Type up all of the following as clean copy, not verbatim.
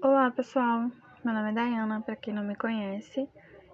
Olá pessoal, meu nome é Dayana, para quem não me conhece.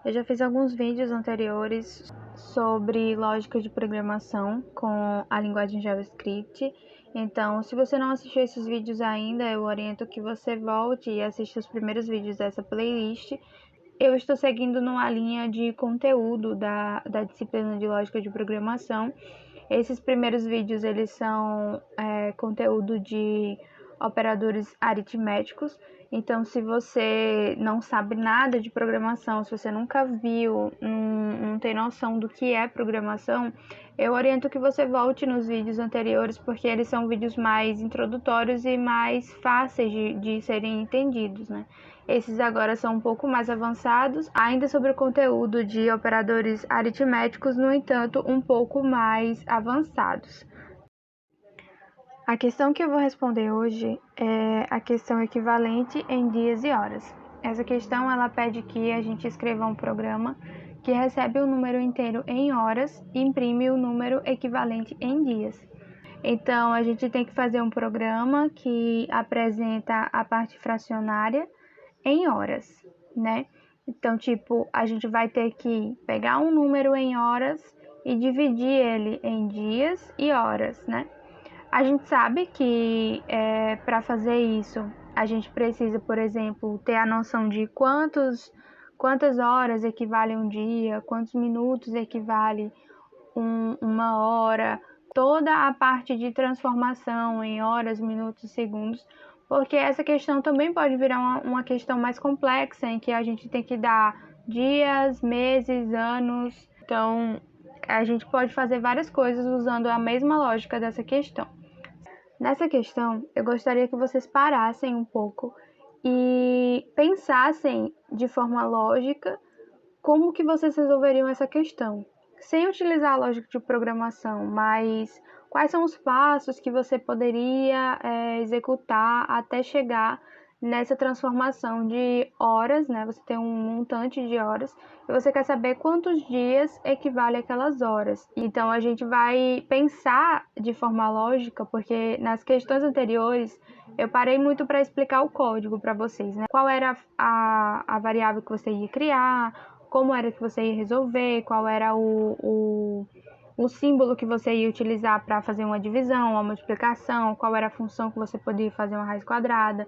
Eu já fiz alguns vídeos anteriores sobre lógica de programação com a linguagem JavaScript. Então, se você não assistiu esses vídeos ainda, eu oriento que você volte e assista os primeiros vídeos dessa playlist. Eu estou seguindo numa linha de conteúdo da disciplina de lógica de programação. Esses primeiros vídeos, eles são conteúdo de operadores aritméticos. Então, se você não sabe nada de programação, se você nunca viu, não tem noção do que é programação, eu oriento que você volte nos vídeos anteriores, porque eles são vídeos mais introdutórios e mais fáceis de serem entendidos, né? Esses agora são um pouco mais avançados, ainda sobre o conteúdo de operadores aritméticos, no entanto, um pouco mais avançados. A questão que eu vou responder hoje é a questão equivalente em dias e horas. Essa questão ela pede que a gente escreva um programa que recebe o número inteiro em horas e imprime o número equivalente em dias. Então, a gente tem que fazer um programa que apresenta a parte fracionária em horas, né? Então, tipo, a gente vai ter que pegar um número em horas e dividir ele em dias e horas, né? A gente sabe que para fazer isso, a gente precisa, por exemplo, ter a noção de quantas horas equivale um dia, quantos minutos equivale uma hora, toda a parte de transformação em horas, minutos e segundos, porque essa questão também pode virar uma questão mais complexa, em que a gente tem que dar dias, meses, anos. Então, a gente pode fazer várias coisas usando a mesma lógica dessa questão. Nessa questão, eu gostaria que vocês parassem um pouco e pensassem de forma lógica como que vocês resolveriam essa questão, sem utilizar a lógica de programação, mas quais são os passos que você poderia executar até chegar nessa transformação de horas, né? Você tem um montante de horas e você quer saber quantos dias equivale aquelas horas. Então a gente vai pensar de forma lógica, porque nas questões anteriores eu parei muito para explicar o código para vocês, né? Qual era a variável que você ia criar, como era que você ia resolver, qual era o símbolo que você ia utilizar para fazer uma divisão, uma multiplicação, qual era a função que você podia fazer uma raiz quadrada.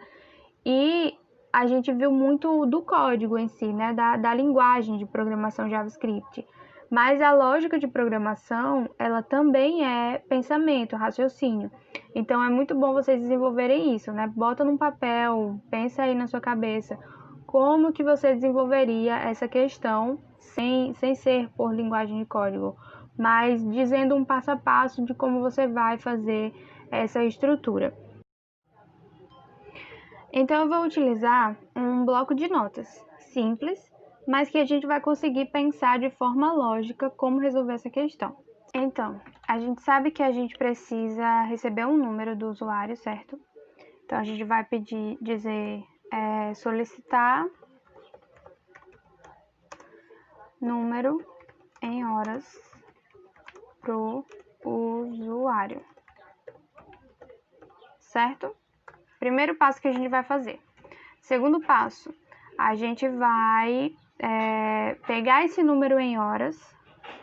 E a gente viu muito do código em si, né, da linguagem de programação JavaScript. Mas a lógica de programação, ela também é pensamento, raciocínio. Então é muito bom vocês desenvolverem isso, né? Bota num papel, pensa aí na sua cabeça como que você desenvolveria essa questão sem ser por linguagem de código, mas dizendo um passo a passo de como você vai fazer essa estrutura. Então eu vou utilizar um bloco de notas simples, mas que a gente vai conseguir pensar de forma lógica como resolver essa questão. Então, a gente sabe que a gente precisa receber um número do usuário, certo? Então a gente vai dizer solicitar número em horas pro usuário, certo? Primeiro passo que a gente vai fazer. Segundo passo, a gente vai pegar esse número em horas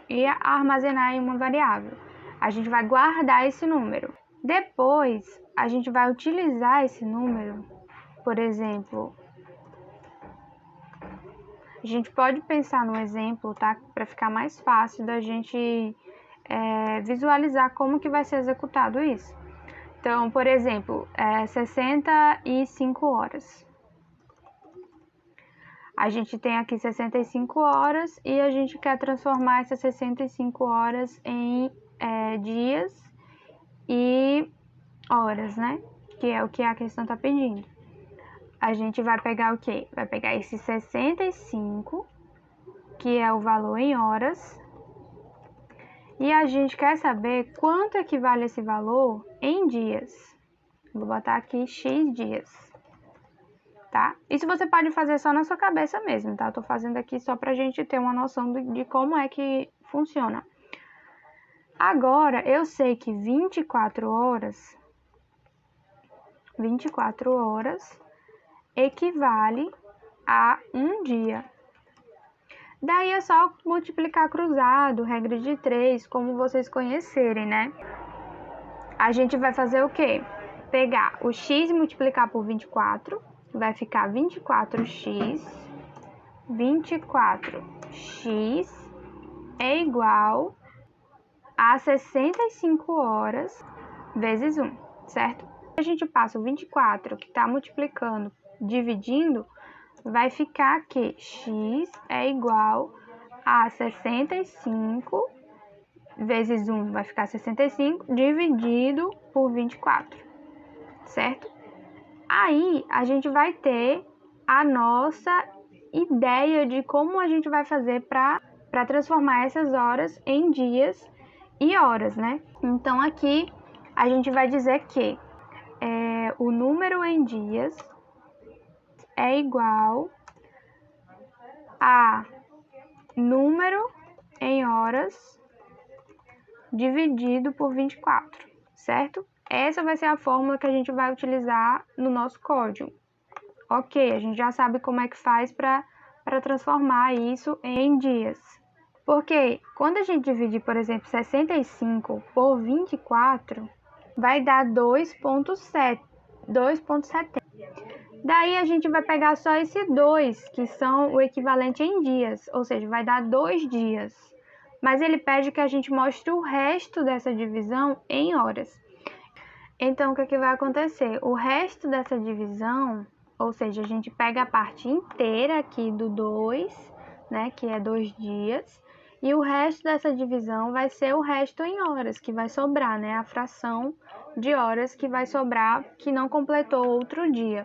e armazenar em uma variável. A gente vai guardar esse número. Depois, a gente vai utilizar esse número, por exemplo, a gente pode pensar no exemplo, tá? Para ficar mais fácil da gente visualizar como que vai ser executado isso. Então, por exemplo, 65 horas. A gente tem aqui 65 horas e a gente quer transformar essas 65 horas em dias e horas, né? Que é o que a questão está pedindo. A gente vai pegar o quê? Vai pegar esse 65, que é o valor em horas, e a gente quer saber quanto equivale esse valor em dias. Vou botar aqui X dias, tá? Isso você pode fazer só na sua cabeça mesmo, tá? Eu tô fazendo aqui só pra gente ter uma noção de como é que funciona. Agora, eu sei que 24 horas equivale a 1 dia. Daí é só multiplicar cruzado, regra de 3, como vocês conhecerem, né? A gente vai fazer o quê? Pegar o x e multiplicar por 24, vai ficar 24x. 24x é igual a 65 horas vezes 1, certo? A gente passa o 24, que está multiplicando, dividindo, vai ficar que x é igual a 65 vezes 1, vai ficar 65, dividido por 24, certo? Aí, a gente vai ter a nossa ideia de como a gente vai fazer para transformar essas horas em dias e horas, né? Então, aqui, a gente vai dizer que o número em dias é igual a número em horas dividido por 24, certo? Essa vai ser a fórmula que a gente vai utilizar no nosso código. Ok, a gente já sabe como é que faz para transformar isso em dias. Porque quando a gente dividir, por exemplo, 65 por 24, vai dar 2,70. Daí a gente vai pegar só esse 2, que são o equivalente em dias, ou seja, vai dar 2 dias. Mas ele pede que a gente mostre o resto dessa divisão em horas. Então, o que vai acontecer? O resto dessa divisão, ou seja, a gente pega a parte inteira aqui do 2, né, que é 2 dias, e o resto dessa divisão vai ser o resto em horas, que vai sobrar, né, a fração de horas que vai sobrar, que não completou outro dia.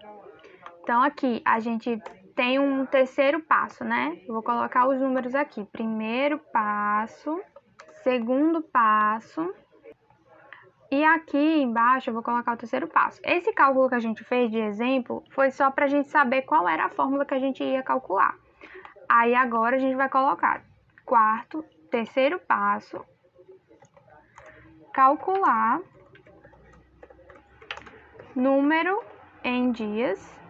Então, aqui, a gente tem um terceiro passo, né? Eu vou colocar os números aqui. Primeiro passo, segundo passo, e aqui embaixo eu vou colocar o terceiro passo. Esse cálculo que a gente fez de exemplo foi só para a gente saber qual era a fórmula que a gente ia calcular. Aí agora a gente vai colocar terceiro passo, calcular número em dias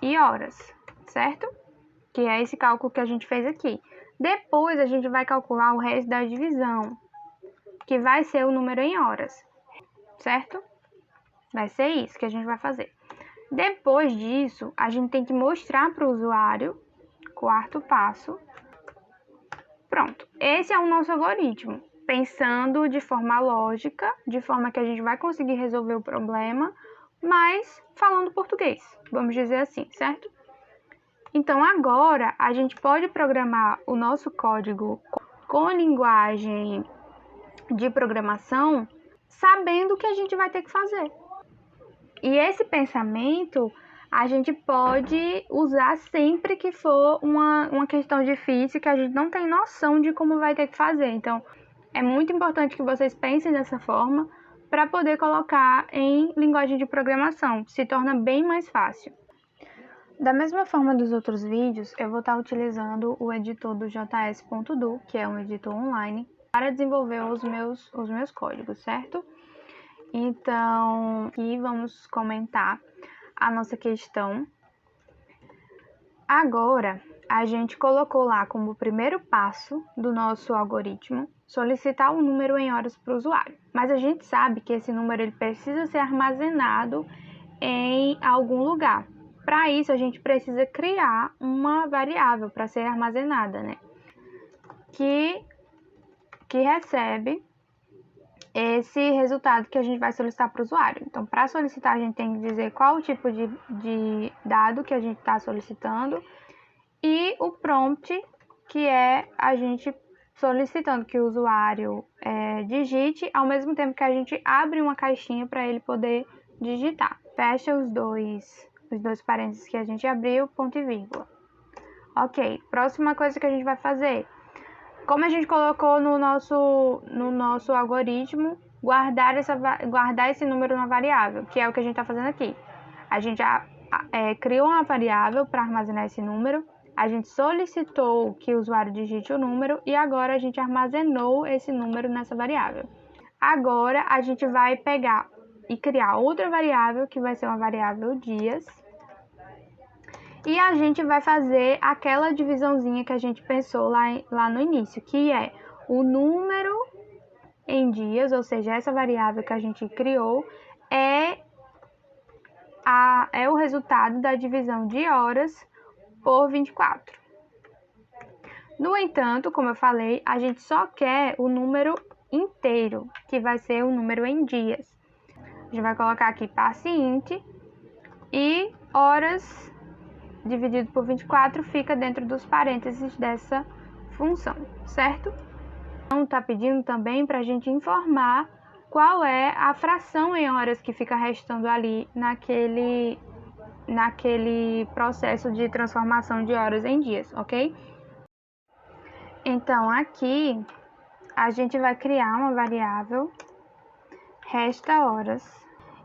e horas, certo? Que é esse cálculo que a gente fez aqui. Depois a gente vai calcular o resto da divisão, que vai ser o número em horas, certo? Vai ser isso que a gente vai fazer. Depois disso, a gente tem que mostrar para o usuário, quarto passo. Pronto, esse é o nosso algoritmo, pensando de forma lógica, de forma que a gente vai conseguir resolver o problema, mas falando português, vamos dizer assim, certo? Então, agora, a gente pode programar o nosso código com linguagem de programação, sabendo o que a gente vai ter que fazer. E esse pensamento a gente pode usar sempre que for uma questão difícil, que a gente não tem noção de como vai ter que fazer. Então, é muito importante que vocês pensem dessa forma para poder colocar em linguagem de programação. Se torna bem mais fácil. Da mesma forma dos outros vídeos, eu vou estar utilizando o editor do js.do, que é um editor online, para desenvolver os meus códigos, certo? Então, aqui vamos comentar a nossa questão. Agora, a gente colocou lá como primeiro passo do nosso algoritmo solicitar um número em horas para o usuário. Mas a gente sabe que esse número ele precisa ser armazenado em algum lugar. Para isso, a gente precisa criar uma variável para ser armazenada, né? Que recebe esse resultado que a gente vai solicitar para o usuário. Então, para solicitar, a gente tem que dizer qual o tipo de dado que a gente está solicitando e o prompt, que é a gente solicitando que o usuário digite, ao mesmo tempo que a gente abre uma caixinha para ele poder digitar. Fecha os dois parênteses que a gente abriu, ponto e vírgula. Ok, próxima coisa que a gente vai fazer. Como a gente colocou no nosso algoritmo, guardar esse número na variável, que é o que a gente está fazendo aqui. A gente já criou uma variável para armazenar esse número, a gente solicitou que o usuário digite o número e agora a gente armazenou esse número nessa variável. Agora a gente vai pegar e criar outra variável, que vai ser uma variável dias. E a gente vai fazer aquela divisãozinha que a gente pensou lá no início, que é o número em dias, ou seja, essa variável que a gente criou é o resultado da divisão de horas por 24. No entanto, como eu falei, a gente só quer o número inteiro, que vai ser o número em dias. A gente vai colocar aqui paciente e horas dividido por 24 fica dentro dos parênteses dessa função, certo? Então, está pedindo também para a gente informar qual é a fração em horas que fica restando ali naquele processo de transformação de horas em dias, ok? Então, aqui a gente vai criar uma variável resta horas.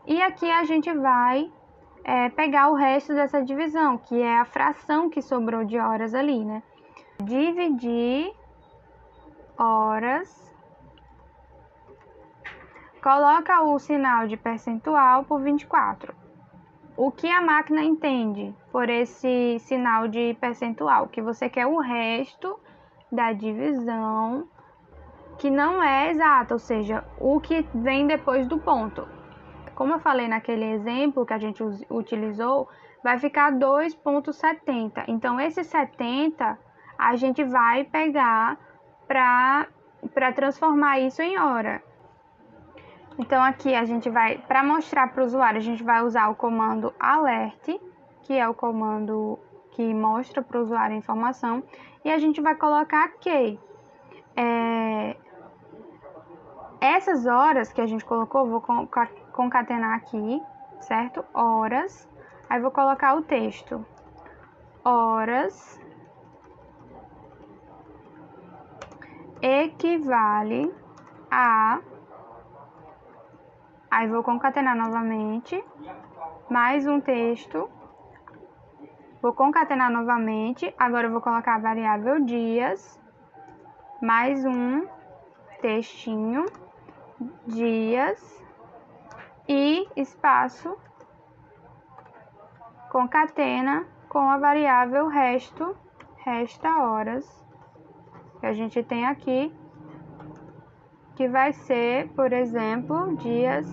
E aqui a gente vai pegar o resto dessa divisão, que é a fração que sobrou de horas ali, né? Dividir horas, coloca o sinal de percentual por 24. O que a máquina entende por esse sinal de percentual? Que você quer o resto da divisão que não é exato, ou seja, o que vem depois do ponto. Como eu falei naquele exemplo que a gente utilizou, vai ficar 2,70. Então, esse 70 a gente vai pegar para transformar isso em hora. Então, aqui a gente vai, para mostrar para o usuário, a gente vai usar o comando alert, que é o comando que mostra para o usuário a informação, e a gente vai colocar que essas horas que a gente colocou, vou concatenar aqui, certo? Horas, aí vou colocar o texto. Horas equivale a... Aí vou concatenar novamente, mais um texto. Vou concatenar novamente, agora eu vou colocar a variável dias, mais um textinho, dias, e espaço, concatena com a variável resta horas, que a gente tem aqui, que vai ser, por exemplo, dias,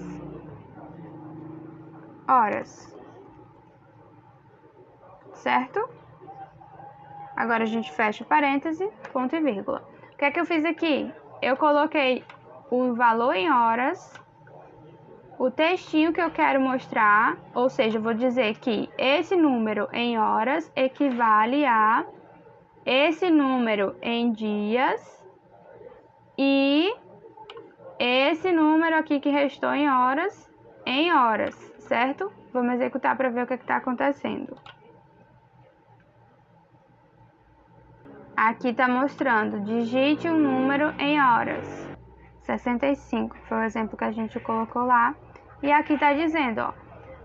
horas. Certo? Agora a gente fecha o parêntese, ponto e vírgula. O que é que eu fiz aqui? Eu coloquei o valor em horas, o textinho que eu quero mostrar, ou seja, eu vou dizer que esse número em horas equivale a esse número em dias e esse número aqui que restou em horas, certo? Vamos executar para ver o que está acontecendo. Aqui está mostrando, digite um número em horas. 65, foi o exemplo que a gente colocou lá. E aqui está dizendo, ó,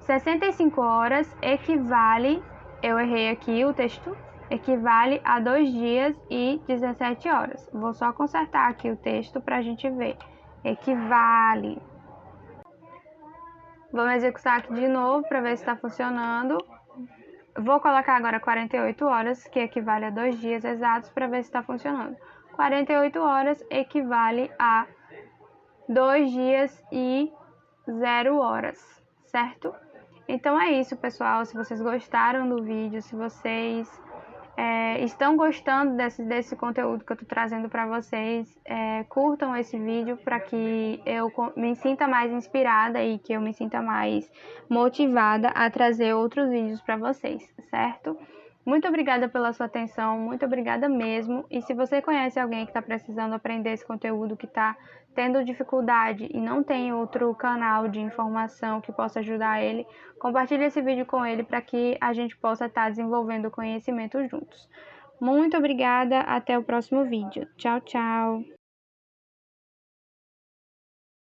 65 horas equivale, eu errei aqui o texto, equivale a 2 dias e 17 horas. Vou só consertar aqui o texto para a gente ver. Equivale. Vamos executar aqui de novo para ver se está funcionando. Vou colocar agora 48 horas, que equivale a 2 dias exatos, para ver se está funcionando. 48 horas equivale a 2 dias e 0 horas, certo? Então é isso, pessoal. Se vocês gostaram do vídeo, se vocês estão gostando desse conteúdo que eu estou trazendo para vocês, curtam esse vídeo para que eu me sinta mais inspirada e que eu me sinta mais motivada a trazer outros vídeos para vocês, certo? Muito obrigada pela sua atenção, muito obrigada mesmo. E se você conhece alguém que está precisando aprender esse conteúdo, que está tendo dificuldade e não tem outro canal de informação que possa ajudar ele, compartilhe esse vídeo com ele para que a gente possa estar desenvolvendo conhecimento juntos. Muito obrigada, até o próximo vídeo. Tchau, tchau!